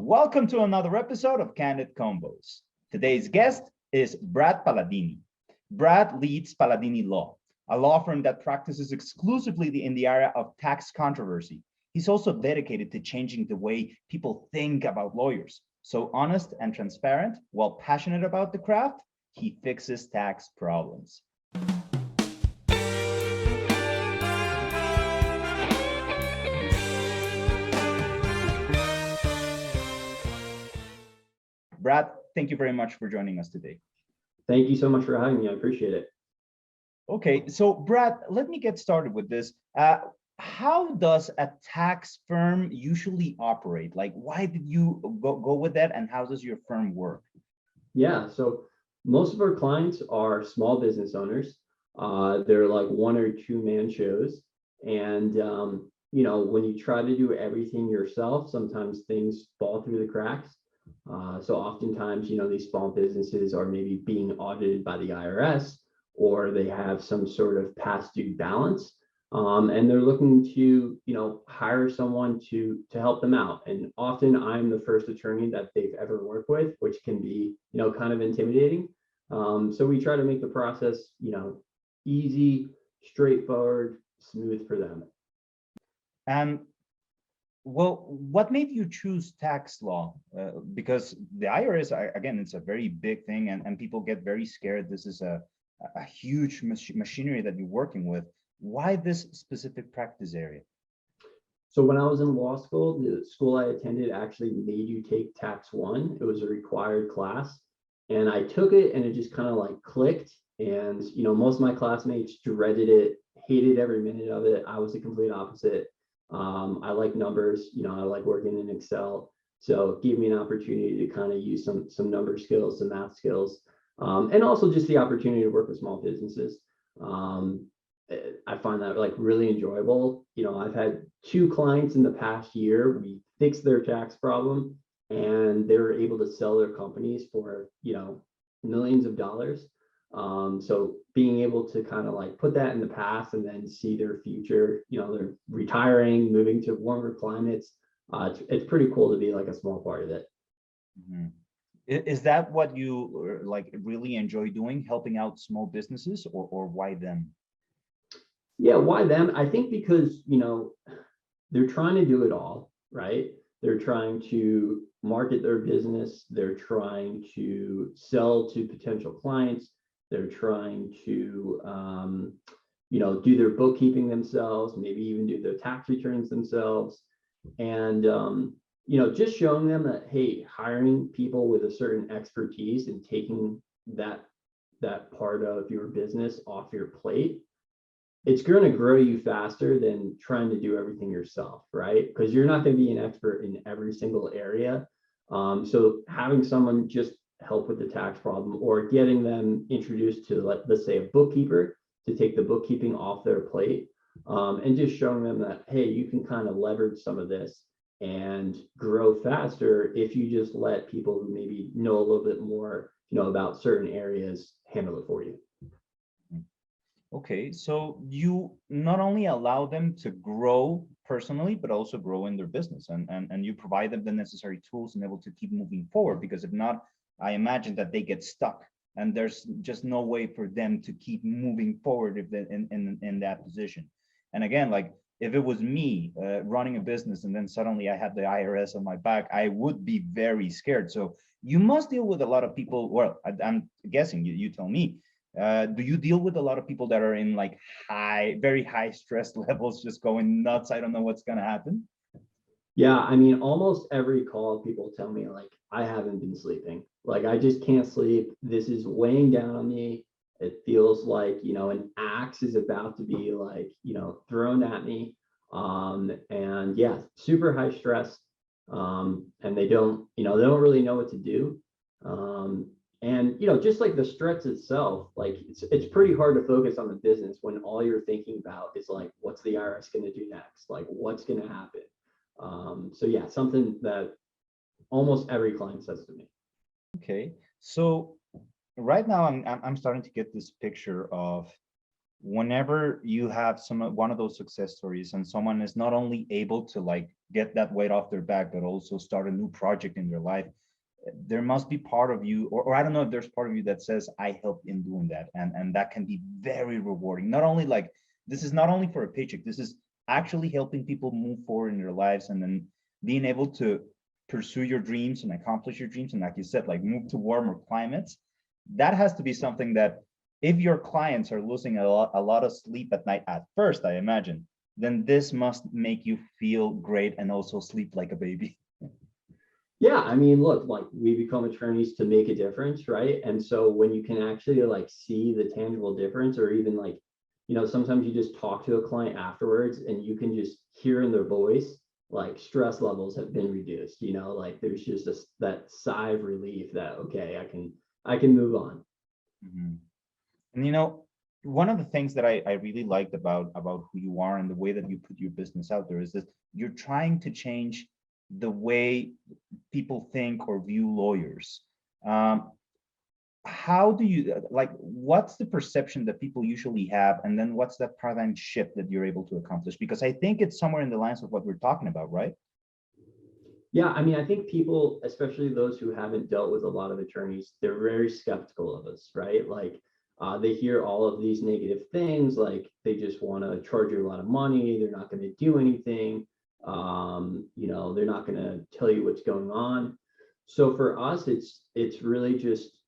Welcome to another episode of Candid Convos. Today's guest is Brad Paladini. Brad leads Paladini Law, a law firm that practices exclusively in the area of tax controversy. He's also dedicated to changing the way people think about lawyers. So honest and transparent, while passionate about the craft, he fixes tax problems. Brad, thank you very much for joining us today. Thank you so much for having me. I appreciate it. Okay, so Brad, let me get started with this. How does a tax firm usually operate? Like, why did you go with that, and how does your firm work? Yeah, so most of our clients are small business owners. They're like 1 or 2 man shows. And, when you try to do everything yourself, sometimes things fall through the cracks. So oftentimes, these small businesses are maybe being audited by the IRS, or they have some sort of past due balance. And they're looking to, hire someone to help them out. And often I'm the first attorney that they've ever worked with, which can be, kind of intimidating. So we try to make the process, easy, straightforward, smooth for them. And well, what made you choose tax law? Because the IRS, again, it's a very big thing, and people get very scared. This is a huge machinery that you're working with. Why this specific practice area? So when I was in law school, the school I attended actually made you take Tax 1. It was a required class. And I took it, and it just kind of like clicked. And, most of my classmates dreaded it, hated every minute of it. I was the complete opposite. I like numbers, I like working in Excel. So it gave me an opportunity to kind of use some number skills, some math skills, and also just the opportunity to work with small businesses. I find that like really enjoyable. I've had 2 clients in the past year. We fixed their tax problem, and they were able to sell their companies for, millions of dollars. So being able to kind of like put that in the past and then see their future, they're retiring, moving to warmer climates. It's pretty cool to be like a small part of it. Mm-hmm. Is that what you like really enjoy doing, helping out small businesses, or why them? Yeah, why them? I think because, they're trying to do it all, right? They're trying to market their business. They're trying to sell to potential clients. They're trying to, do their bookkeeping themselves, maybe even do their tax returns themselves. And, just showing them that, hey, hiring people with a certain expertise and taking that part of your business off your plate, it's going to grow you faster than trying to do everything yourself, right? Because you're not going to be an expert in every single area. So having someone just help with the tax problem, or getting them introduced to, let's say, a bookkeeper to take the bookkeeping off their plate, and just showing them that, hey, you can kind of leverage some of this and grow faster if you just let people who maybe know a little bit more, about certain areas handle it for you. Okay, so you not only allow them to grow personally, but also grow in their business, and you provide them the necessary tools and able to keep moving forward, because if not, I imagine that they get stuck, and there's just no way for them to keep moving forward if they're in that position. And again, like if it was me running a business and then suddenly I had the IRS on my back, I would be very scared. So you must deal with a lot of people. Well, I'm guessing you tell me. Do you deal with a lot of people that are in like very high stress levels, just going nuts? I don't know what's gonna happen. Yeah, I mean, almost every call people tell me like, I haven't been sleeping. Like, I just can't sleep. This is weighing down on me. It feels like, an axe is about to be like, thrown at me. And yeah, super high stress. And they don't really know what to do. And just like the stress itself, like it's pretty hard to focus on the business when all you're thinking about is like, what's the IRS going to do next? Like, what's going to happen? So yeah, something that almost every client says to me. Okay, so right now I'm starting to get this picture of whenever you have one of those success stories and someone is not only able to like get that weight off their back, but also start a new project in their life, there must be part of you, or I don't know if there's part of you that says, I helped in doing that. And that can be very rewarding. Not only like, this is not only for a paycheck, this is actually helping people move forward in their lives, and then being able to pursue your dreams and accomplish your dreams. And like you said, like move to warmer climates. That has to be something that if your clients are losing a lot of sleep at night at first, I imagine, then this must make you feel great and also sleep like a baby. Yeah, I mean, look, like we become attorneys to make a difference, right? And so when you can actually like see the tangible difference, or even like, sometimes you just talk to a client afterwards and you can just hear in their voice, like stress levels have been reduced, like there's just that sigh of relief that, okay, I can move on. Mhm. And one of the things that I really liked about who you are and the way that you put your business out there is that you're trying to change the way people think or view lawyers. How do you like, what's the perception that people usually have, and then what's that paradigm shift that you're able to accomplish? Because I think it's somewhere in the lines of what we're talking about, right? Yeah, I mean, I think people, especially those who haven't dealt with a lot of attorneys, they're very skeptical of us, right? Like they hear all of these negative things, like they just want to charge you a lot of money. They're not going to do anything. They're not going to tell you what's going on. So for us, it's really just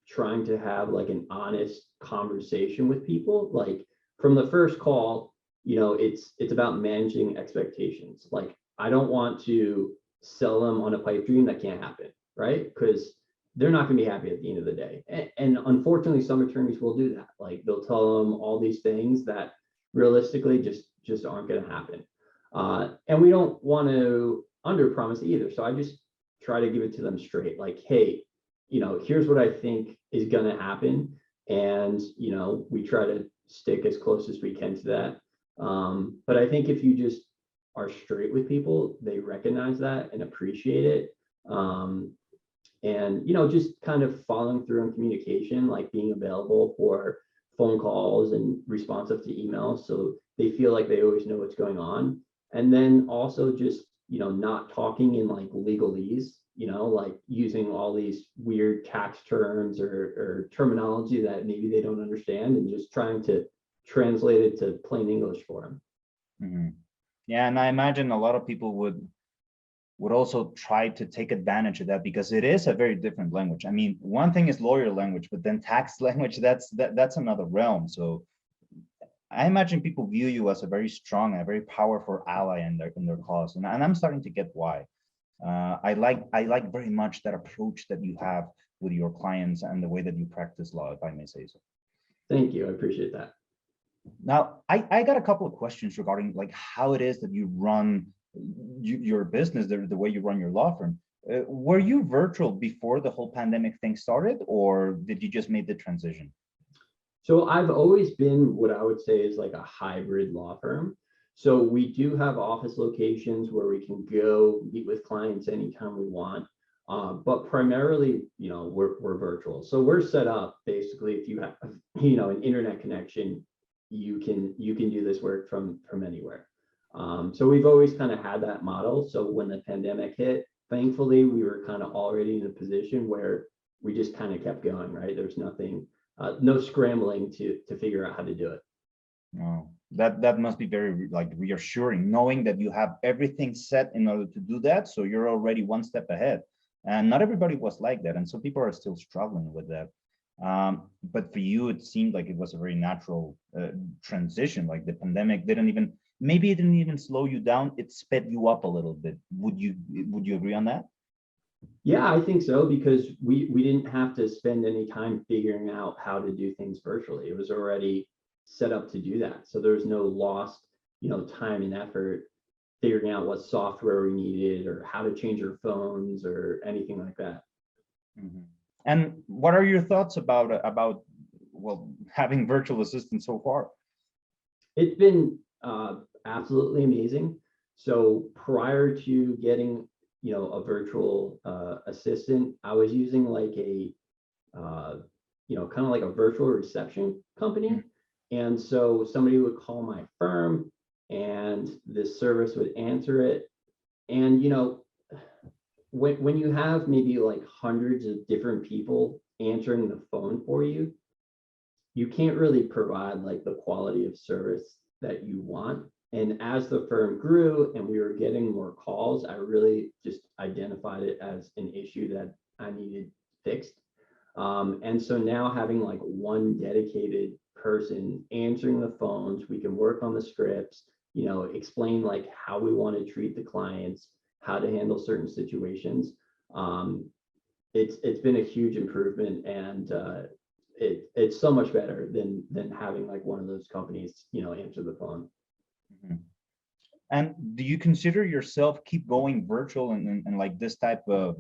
trying to have like an honest conversation with people. Like from the first call, it's about managing expectations. Like I don't want to sell them on a pipe dream that can't happen, right? Because they're not going to be happy at the end of the day. And unfortunately, some attorneys will do that. Like they'll tell them all these things that realistically just aren't going to happen. And we don't want to under promise either. So I just try to give it to them straight. Like, hey, here's what I think is going to happen. And, we try to stick as close as we can to that. But I think if you just are straight with people, they recognize that and appreciate it. And just kind of following through on communication, like being available for phone calls and responsive to emails, so they feel like they always know what's going on. And then also just not talking in like legalese, like using all these weird tax terms or terminology that maybe they don't understand, and just trying to translate it to plain English for them. Mm-hmm. Yeah, and I imagine a lot of people would also try to take advantage of that, because it is a very different language. I mean, one thing is lawyer language, but then tax language, that's another realm. So I imagine people view you as a very strong and a very powerful ally in their cause, and I'm starting to get why. I like very much that approach that you have with your clients and the way that you practice law, if I may say so. Thank you, I appreciate that. Now, I got a couple of questions regarding like how it is that you run your business, the way you run your law firm. Were you virtual before the whole pandemic thing started, or did you just make the transition? So I've always been what I would say is like a hybrid law firm. So we do have office locations where we can go meet with clients anytime we want. But primarily, we're virtual. So we're set up basically, if you have, an internet connection, you can do this work from anywhere. So we've always kind of had that model. So when the pandemic hit, thankfully, we were kind of already in a position where we just kind of kept going, right? There's nothing, no scrambling to figure out how to do it. Oh, that must be very like reassuring, knowing that you have everything set in order to do that. So you're already one step ahead. And not everybody was like that. And so people are still struggling with that. But for you, it seemed like it was a very natural transition. Like the pandemic maybe it didn't even slow you down. It sped you up a little bit. Would you agree on that? Yeah, I think so, because we didn't have to spend any time figuring out how to do things virtually. It was already set up to do that. So there was no lost, time and effort figuring out what software we needed or how to change our phones or anything like that. Mm-hmm. And what are your thoughts about having virtual assistants so far? It's been absolutely amazing. So prior to getting, a virtual assistant, I was using like a, kind of like a virtual reception company. And so somebody would call my firm and this service would answer it. And, you know, when you have maybe like hundreds of different people answering the phone for you, you can't really provide like the quality of service that you want. And as the firm grew and we were getting more calls, I really just identified it as an issue that I needed fixed. And so now having like one dedicated person answering the phones, we can work on the scripts, you know, explain like how we want to treat the clients, how to handle certain situations. It's been a huge improvement, and it's so much better than having like one of those companies, you know, answer the phone. Mhm. And do you consider yourself keep going virtual and like this type of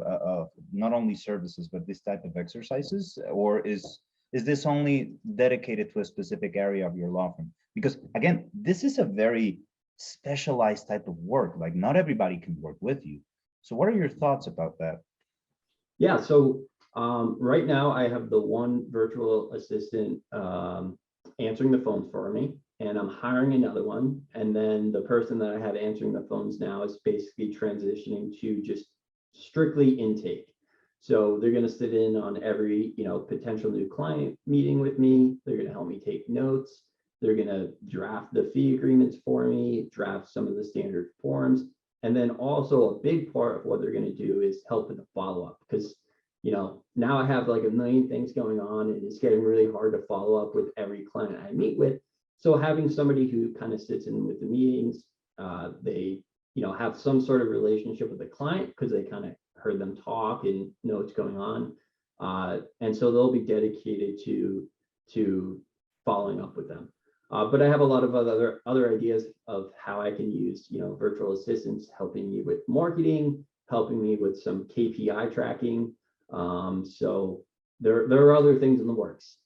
not only services, but this type of exercises, or is this only dedicated to a specific area of your law firm? Because again, this is a very specialized type of work. Like not everybody can work with you. So what are your thoughts about that? Yeah, so right now I have the one virtual assistant answering the phones for me, and I'm hiring another one. And then the person that I have answering the phones now is basically transitioning to just strictly intake. So they're going to sit in on every, you know, potential new client meeting with me. They're going to help me take notes. They're going to draft the fee agreements for me, draft some of the standard forms. And then also a big part of what they're going to do is help with the follow-up, because, you know, now I have like a million things going on and it's getting really hard to follow up with every client I meet with. So having somebody who kind of sits in with the meetings, they, you know, have some sort of relationship with the client because they kind of heard them talk and know what's going on. And so they'll be dedicated to following up with them. But I have a lot of other ideas of how I can use, you know, virtual assistants helping me with marketing, helping me with some KPI tracking. So there are other things in the works.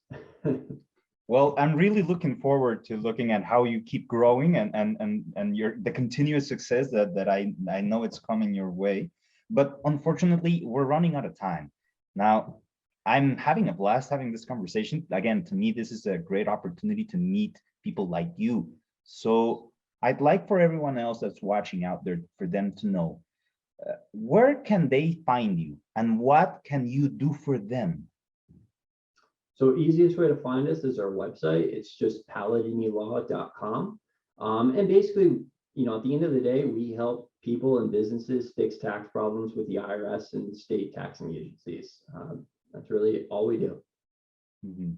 Well, I'm really looking forward to looking at how you keep growing and your the continuous success that I know it's coming your way. But unfortunately, we're running out of time. Now, I'm having a blast having this conversation. Again, to me, this is a great opportunity to meet people like you. So I'd like for everyone else that's watching out there, for them to know, where can they find you and what can you do for them? So easiest way to find us is our website. It's just paladinilaw.com. And basically, you know, at the end of the day, we help people and businesses fix tax problems with the IRS and state taxing agencies. That's really all we do. Mm-hmm.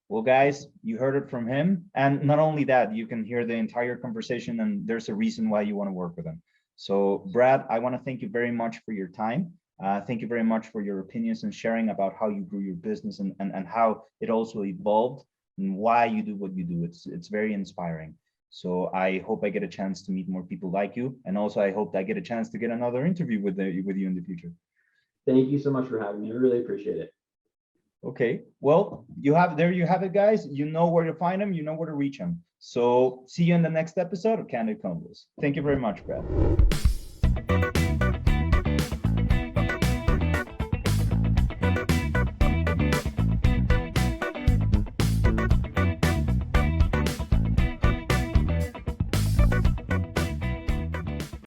Well, guys, you heard it from him. And not only that, you can hear the entire conversation and there's a reason why you want to work with him. So Brad, I want to thank you very much for your time. Thank you very much for your opinions and sharing about how you grew your business and how it also evolved and why you do what you do. It's very inspiring. So I hope I get a chance to meet more people like you. And also I hope I get a chance to get another interview with you in the future. Thank you so much for having me. I really appreciate it. Okay, well, there you have it, guys. You know where to find them, you know where to reach them. So see you in the next episode of Candid Convos. Thank you very much, Brad.